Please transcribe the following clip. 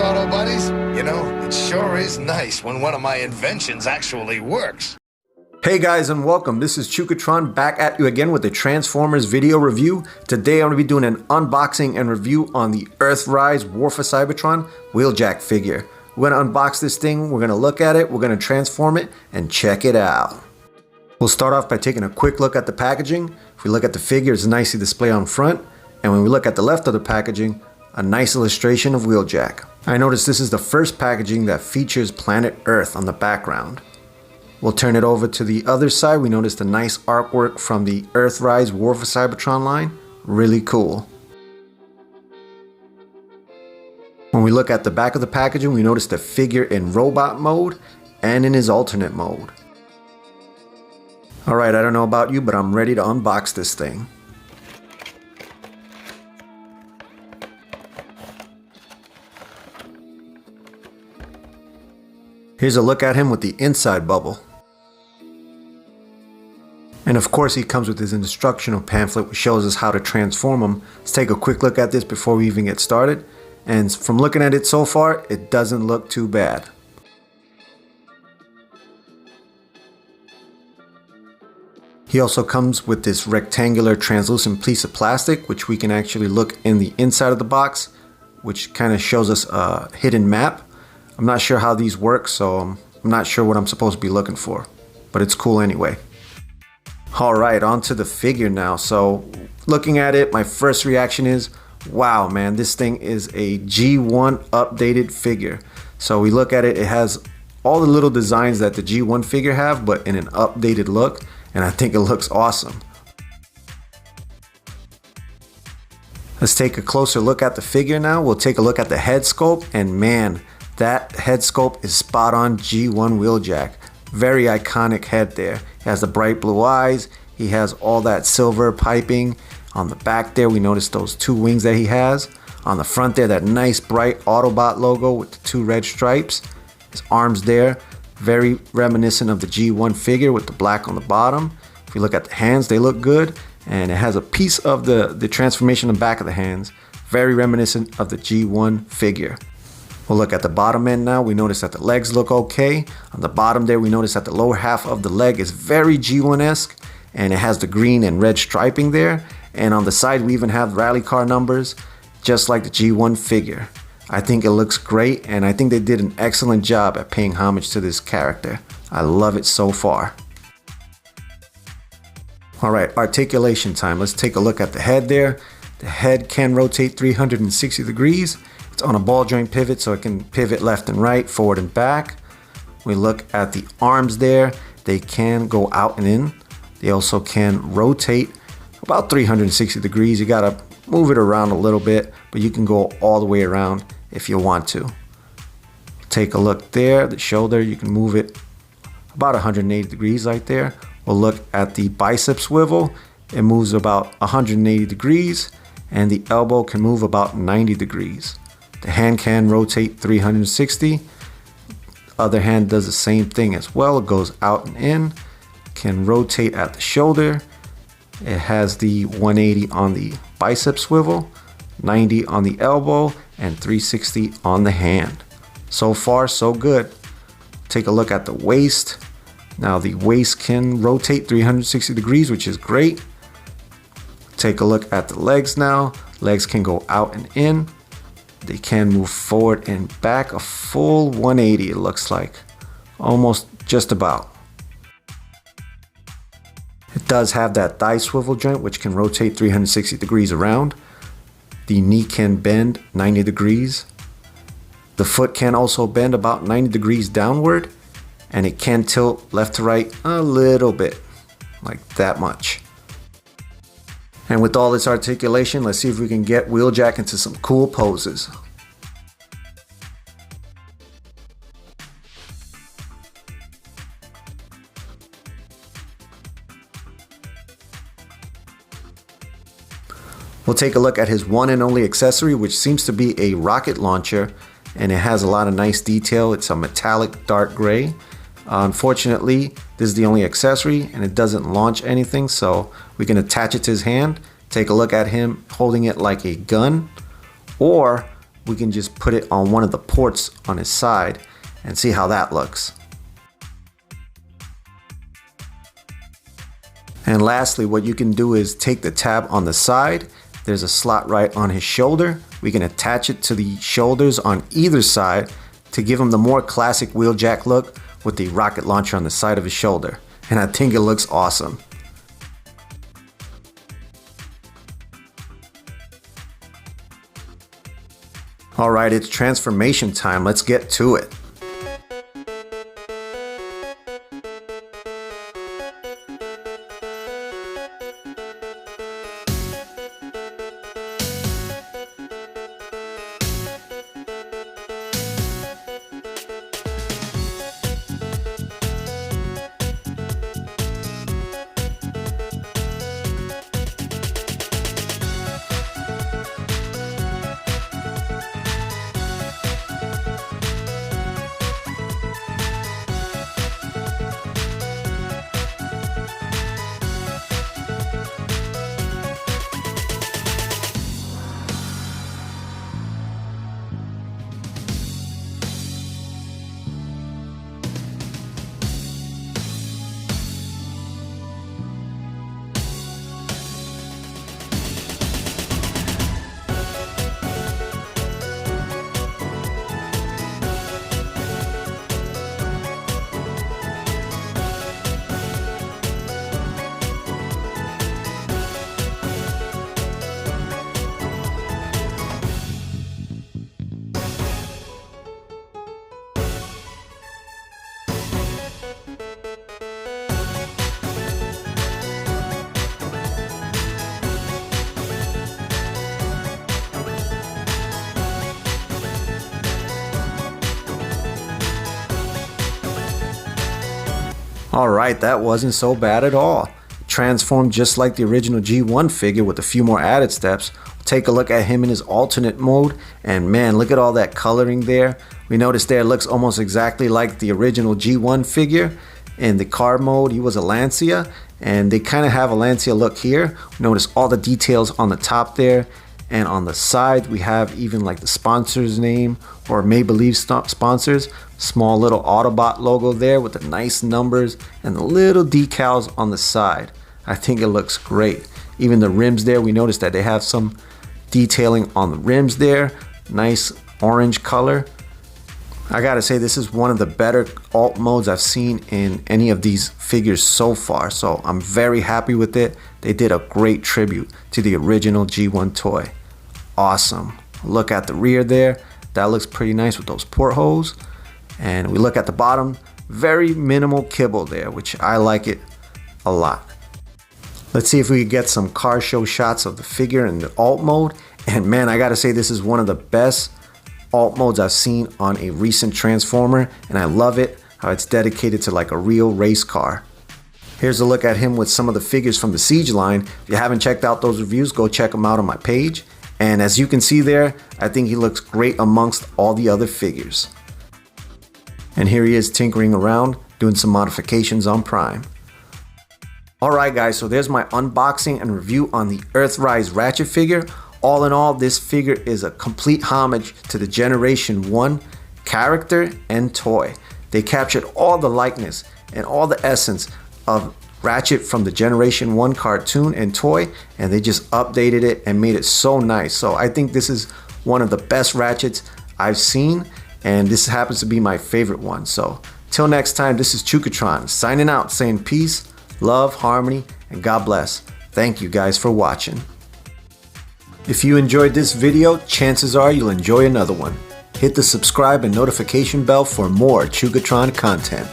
Auto Buddies. You know, it sure is nice when one of my inventions actually works. Hey guys, and welcome. This is Chukatron back at you again with a Transformers video review. Today I'm going to be doing an unboxing and review on the Earthrise Cybertron Wheeljack figure. We're going to unbox this thing, we're going to look at it, we're going to transform it, and check it out. We'll start off by taking a quick look at the packaging. If we look at the figure, it's nicely displayed on front. And when we look at the left of the packaging, a nice illustration of Wheeljack. I noticed this is the first packaging that features planet Earth on the background. We'll turn it over to the other side. We noticed a nice artwork from the Earthrise Cybertron line. Really cool. When we look at the back of the packaging, we notice the figure in robot mode and in his alternate mode. Alright, I don't know about you, but I'm ready to unbox this thing. Here's a look at him with the inside bubble. And of course he comes with his instructional pamphlet which shows us how to transform him. Let's take a quick look at this before we even get started. And from looking at it so far, it doesn't look too bad. He also comes with this rectangular translucent piece of plastic which we can actually look in the inside of the box, which kind of shows us a hidden map. I'm not sure how these work, so I'm not sure what I'm supposed to be looking for, but it's cool anyway. Alright, on to the figure now. So looking at it, my first reaction is, wow man, this thing is a G1 updated figure. So we look at it, it has all the little designs that the G1 figure have, but in an updated look, and I think it looks awesome. Let's take a closer look at the figure now. We'll take a look at the head sculpt, and man, that head sculpt is spot on G1 Wheeljack. Very iconic head there. He has the bright blue eyes. He has all that silver piping. On the back there, we notice those two wings that he has. On the front there, that nice bright Autobot logo with the two red stripes. His arms there, very reminiscent of the G1 figure with the black on the bottom. If you look at the hands, they look good. And it has a piece of the transformation on the back of the hands. Very reminiscent of the G1 figure. We'll look at the bottom end now. We notice that the legs look okay. On the bottom there, we notice that the lower half of the leg is very G1-esque, and it has the green and red striping there. And on the side, we even have rally car numbers, just like the G1 figure. I think it looks great, and I think they did an excellent job at paying homage to this character. I love it so far. Alright, articulation time. Let's take a look at the head there. The head can rotate 360 degrees. It's on a ball joint pivot, so it can pivot left and right, forward and back. We look at the arms there. They can go out and in. They also can rotate about 360 degrees. You gotta move it around a little bit, but you can go all the way around if you want to. Take a look there. The shoulder, you can move it about 180 degrees right there. We'll look at the bicep swivel. It moves about 180 degrees, and the elbow can move about 90 degrees. The hand can rotate 360. Other hand does the same thing as well. It goes out and in. Can rotate at the shoulder. It has the 180 on the bicep swivel, 90 on the elbow, and 360 on the hand. So far, so good. Take a look at the waist. Now the waist can rotate 360 degrees, which is great. Take a look at the legs now. Legs can go out and in. They can move forward and back a full 180, it looks like. Almost just about. It does have that thigh swivel joint which can rotate 360 degrees around. The knee can bend 90 degrees. The foot can also bend about 90 degrees downward, and it can tilt left to right a little bit, like that much. And with all this articulation, let's see if we can get Wheeljack into some cool poses. We'll take a look at his one and only accessory, which seems to be a rocket launcher, and it has a lot of nice detail. It's a metallic dark gray. Unfortunately, this is the only accessory and it doesn't launch anything, so we can attach it to his hand, take a look at him holding it like a gun, or we can just put it on one of the ports on his side and see how that looks. And lastly, what you can do is take the tab on the side. There's a slot right on his shoulder. We can attach it to the shoulders on either side to give him the more classic Wheeljack look with the rocket launcher on the side of his shoulder. And I think it looks awesome. Alright, it's transformation time. Let's get to it. Alright, that wasn't so bad at all. Transformed just like the original G1 figure with a few more added steps. Take a look at him in his alternate mode, and man, look at all that coloring there. We noticed there it looks almost exactly like the original G1 figure. In the car mode, he was a Lancia, and they kind of have a Lancia look here. Notice all the details on the top there, and on the side we have even like the sponsor's name or Maybelline sponsors. Small little Autobot logo there with the nice numbers and the little decals on the side. I think it looks great. Even the rims there, we noticed that they have some detailing on the rims there. Nice orange color. I gotta say, this is one of the better alt modes I've seen in any of these figures so far, so I'm very happy with it. They did a great tribute to the original G1 toy. Awesome. Look at the rear there. That looks pretty nice with those portholes. And we look at the bottom, very minimal kibble there, which I like it a lot. Let's see if we can get some car show shots of the figure in the alt mode. And man, I gotta say, this is one of the best alt modes I've seen on a recent Transformer, and I love it how it's dedicated to like a real race car. Here's a look at him with some of the figures from the Siege line. If you haven't checked out those reviews, go check them out on my page. And as you can see there, I think he looks great amongst all the other figures. And here he is tinkering around, doing some modifications on Prime. Alright guys, so there's my unboxing and review on the Earthrise Ratchet figure. All in all, this figure is a complete homage to the Generation 1 character and toy. They captured all the likeness and all the essence of Ratchet from the Generation 1 cartoon and toy, and they just updated it and made it so nice. So I think this is one of the best Ratchets I've seen, and this happens to be my favorite one. So till next time, this is Chukatron signing out, saying peace, love, harmony, and God bless. Thank you guys for watching. If you enjoyed this video, chances are you'll enjoy another one. Hit the subscribe and notification bell for more Chukatron content.